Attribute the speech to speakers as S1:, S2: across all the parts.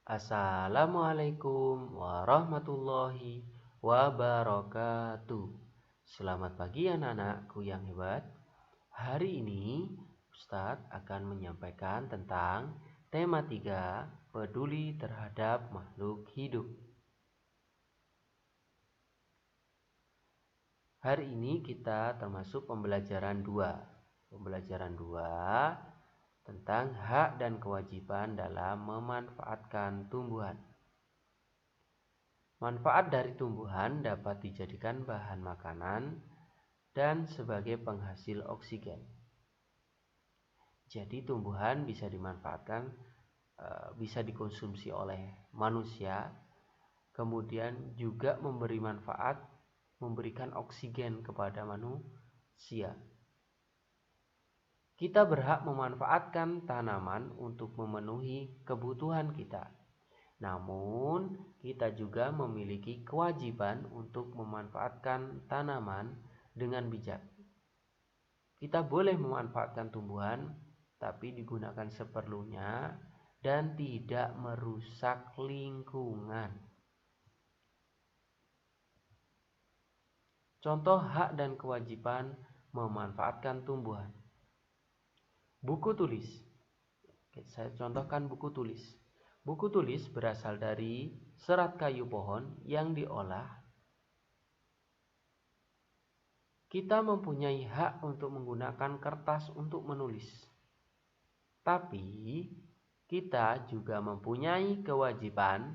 S1: Assalamualaikum warahmatullahi wabarakatuh. Selamat pagi anak-anakku yang hebat. Hari ini Ustadz akan menyampaikan tentang tema 3, peduli terhadap makhluk hidup. Hari ini kita termasuk pembelajaran 2. Pembelajaran 2 tentang hak dan kewajiban dalam memanfaatkan tumbuhan. Manfaat dari tumbuhan dapat dijadikan bahan makanan dan sebagai penghasil oksigen. Jadi tumbuhan bisa dimanfaatkan, bisa dikonsumsi oleh manusia, kemudian juga memberi manfaat, memberikan oksigen kepada manusia. Kita berhak memanfaatkan tanaman untuk memenuhi kebutuhan kita. Namun, kita juga memiliki kewajiban untuk memanfaatkan tanaman dengan bijak. Kita boleh memanfaatkan tumbuhan, tapi digunakan seperlunya dan tidak merusak lingkungan. Contoh hak dan kewajiban memanfaatkan tumbuhan. Buku tulis. Saya contohkan buku tulis. Buku tulis berasal dari serat kayu pohon yang diolah. Kita mempunyai hak untuk menggunakan kertas untuk menulis. Tapi kita juga mempunyai kewajiban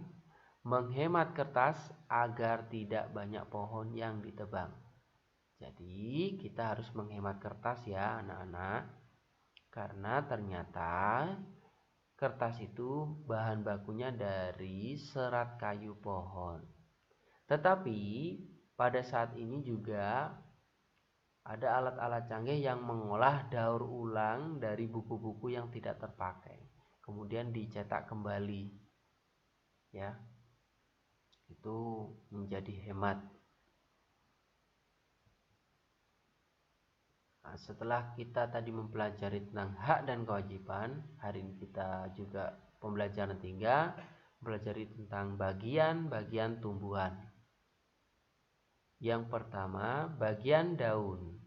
S1: menghemat kertas agar tidak banyak pohon yang ditebang. Jadi kita harus menghemat kertas ya anak-anak. Karena ternyata kertas itu bahan bakunya dari serat kayu pohon. Tetapi pada saat ini juga ada alat-alat canggih yang mengolah daur ulang dari buku-buku yang tidak terpakai. Kemudian dicetak kembali. Ya. Itu menjadi hemat. Nah, setelah kita tadi mempelajari tentang hak dan kewajiban, hari ini kita juga pembelajaran 3, mempelajari tentang bagian-bagian tumbuhan. Yang pertama, bagian daun.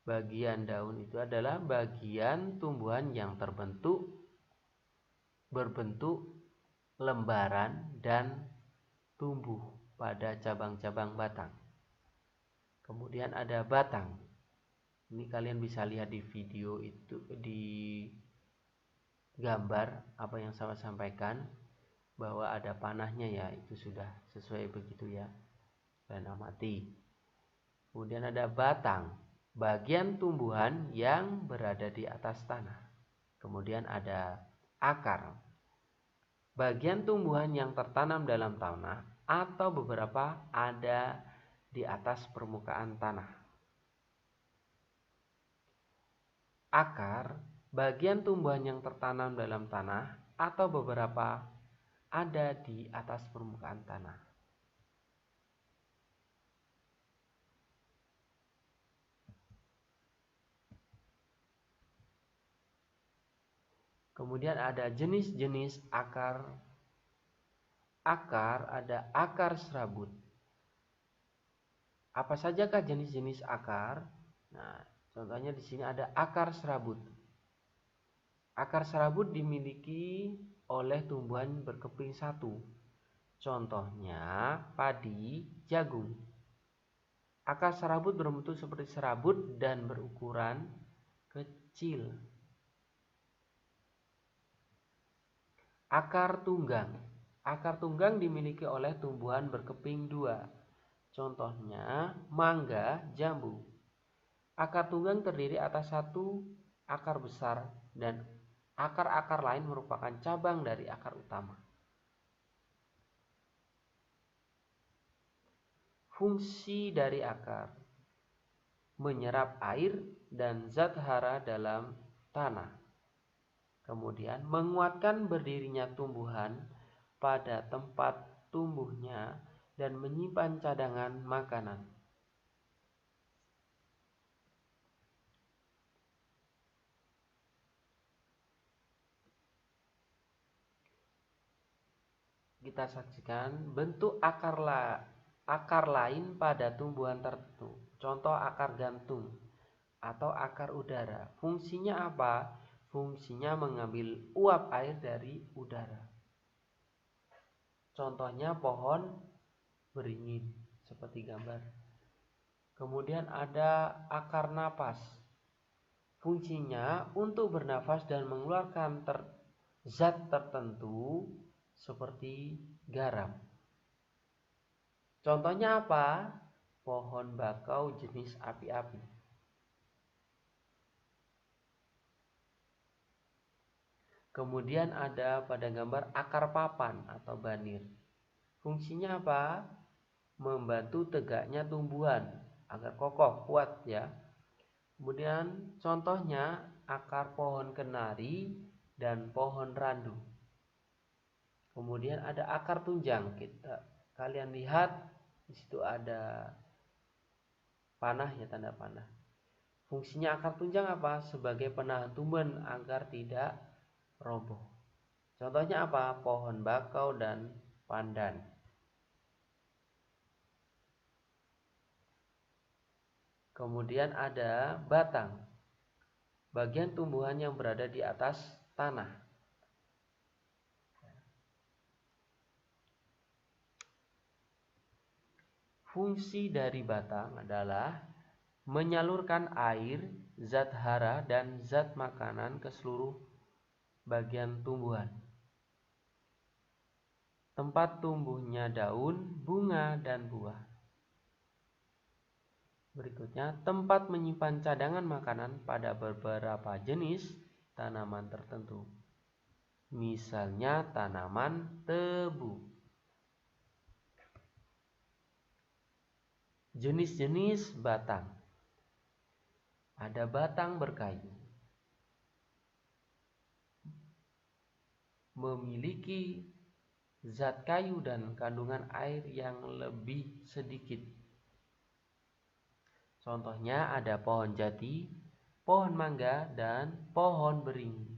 S1: Bagian daun itu adalah bagian tumbuhan yang berbentuk lembaran dan tumbuh pada cabang-cabang batang. Kemudian ada batang. Ini kalian bisa lihat di video itu, di gambar apa yang saya sampaikan, bahwa ada panahnya ya, itu sudah sesuai begitu ya. Dan amati. Kemudian ada batang, bagian tumbuhan yang berada di atas tanah. Kemudian ada akar, bagian tumbuhan yang tertanam dalam tanah atau beberapa ada di atas permukaan tanah. Akar, bagian tumbuhan yang tertanam dalam tanah atau beberapa ada di atas permukaan tanah. Kemudian ada jenis-jenis akar. Akar ada akar serabut. Apa sajakah jenis-jenis akar? Nah, contohnya di sini ada akar serabut. Akar serabut dimiliki oleh tumbuhan berkeping satu. Contohnya padi, jagung. Akar serabut berbentuk seperti serabut dan berukuran kecil. Akar tunggang. Akar tunggang dimiliki oleh tumbuhan berkeping dua. Contohnya mangga, jambu. Akar tunggang terdiri atas satu akar besar dan akar-akar lain merupakan cabang dari akar utama. Fungsi dari akar: menyerap air dan zat hara dalam tanah. Kemudian menguatkan berdirinya tumbuhan pada tempat tumbuhnya dan menyimpan cadangan makanan. kita saksikan bentuk akar lain pada tumbuhan tertentu. Contoh akar gantung atau akar udara. Fungsinya apa? Fungsinya mengambil uap air dari udara. Contohnya pohon beringin seperti gambar. Kemudian ada akar napas. Fungsinya untuk bernafas dan mengeluarkan zat tertentu seperti garam. Contohnya apa? Pohon bakau jenis api-api. Kemudian ada pada gambar akar papan atau banir. Fungsinya apa? Membantu tegaknya tumbuhan agar kokoh, kuat ya. Kemudian contohnya akar pohon kenari dan pohon randu. Kemudian ada akar tunjang. Kalian lihat di situ ada panah ya, tanda panah. Fungsinya akar tunjang apa? Sebagai penahan tumbuhan agar tidak roboh. Contohnya apa? Pohon bakau dan pandan. Kemudian ada batang, bagian tumbuhan yang berada di atas tanah. Fungsi dari batang adalah menyalurkan air, zat hara, dan zat makanan ke seluruh bagian tumbuhan. Tempat tumbuhnya daun, bunga, dan buah. Berikutnya, tempat menyimpan cadangan makanan pada beberapa jenis tanaman tertentu. Misalnya tanaman tebu. Jenis-jenis batang. Ada batang berkayu. Memiliki zat kayu dan kandungan air yang lebih sedikit. Contohnya ada pohon jati, pohon mangga, dan pohon beringin.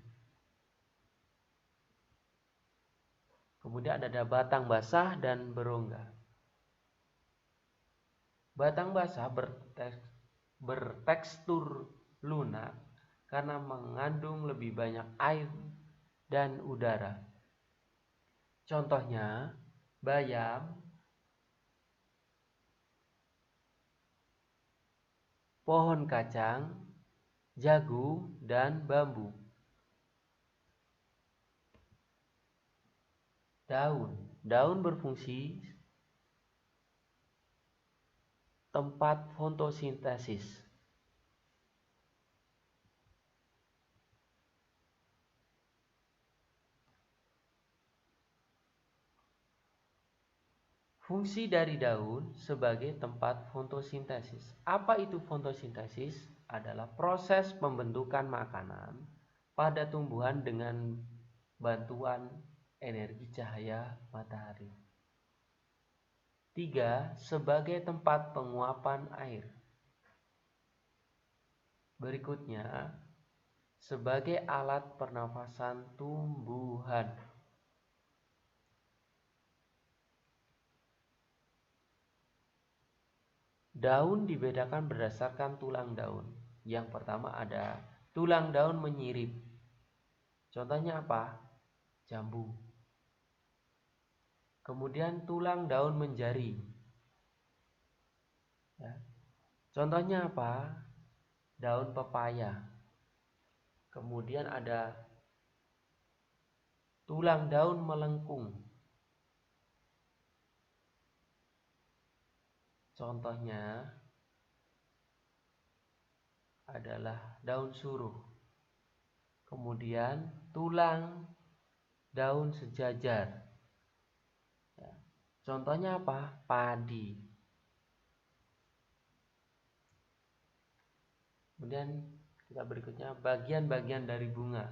S1: Kemudian ada batang basah dan berongga. Batang basah bertekstur lunak karena mengandung lebih banyak air dan udara. Contohnya bayam, pohon kacang, jagung, dan bambu. Daun berfungsi tempat fotosintesis. Fungsi dari daun sebagai tempat fotosintesis. Apa itu fotosintesis? Adalah proses pembentukan makanan pada tumbuhan dengan bantuan energi cahaya matahari. 3. Sebagai tempat penguapan air. Berikutnya, sebagai alat pernafasan tumbuhan. Daun dibedakan berdasarkan tulang daun. Yang pertama ada tulang daun menyirip. Contohnya apa? Jambu. Kemudian tulang daun menjari. Ya. Contohnya apa? Daun pepaya. Kemudian ada tulang daun melengkung. Contohnya adalah daun suruh. Kemudian tulang daun sejajar. Ya. Contohnya apa? Padi. Kemudian kita berikutnya bagian-bagian dari bunga.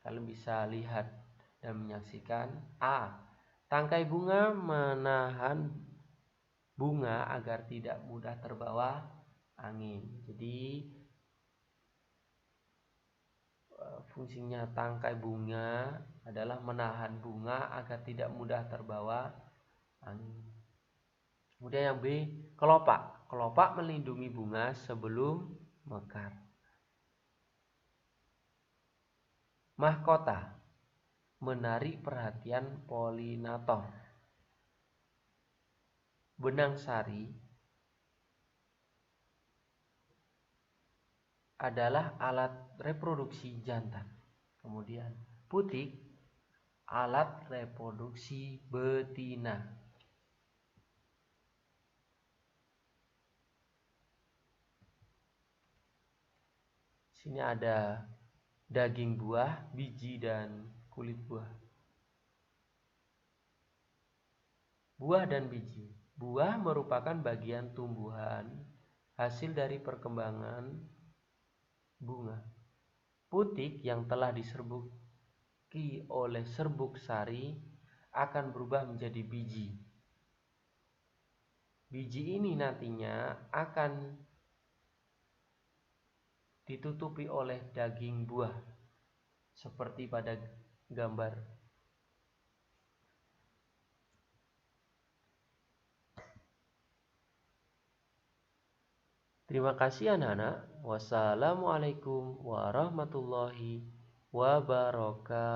S1: Kalian bisa lihat dan menyaksikan. A. Tangkai bunga menahan bunga agar tidak mudah terbawa angin. Jadi fungsinya tangkai bunga adalah menahan bunga agar tidak mudah terbawa angin. Kemudian yang B, kelopak. Kelopak melindungi bunga sebelum mekar. Mahkota, menarik perhatian polinator. Benang sari adalah alat reproduksi jantan. Kemudian putik, alat reproduksi betina. Sini ada daging buah, biji, dan kulit buah. Buah dan biji. Buah merupakan bagian tumbuhan hasil dari perkembangan bunga. Putik yang telah diserbuki oleh serbuk sari akan berubah menjadi biji. Biji ini nantinya akan ditutupi oleh daging buah seperti pada gambar. Terima kasih anak-anak. Wassalamualaikum warahmatullahi wabarakatuh.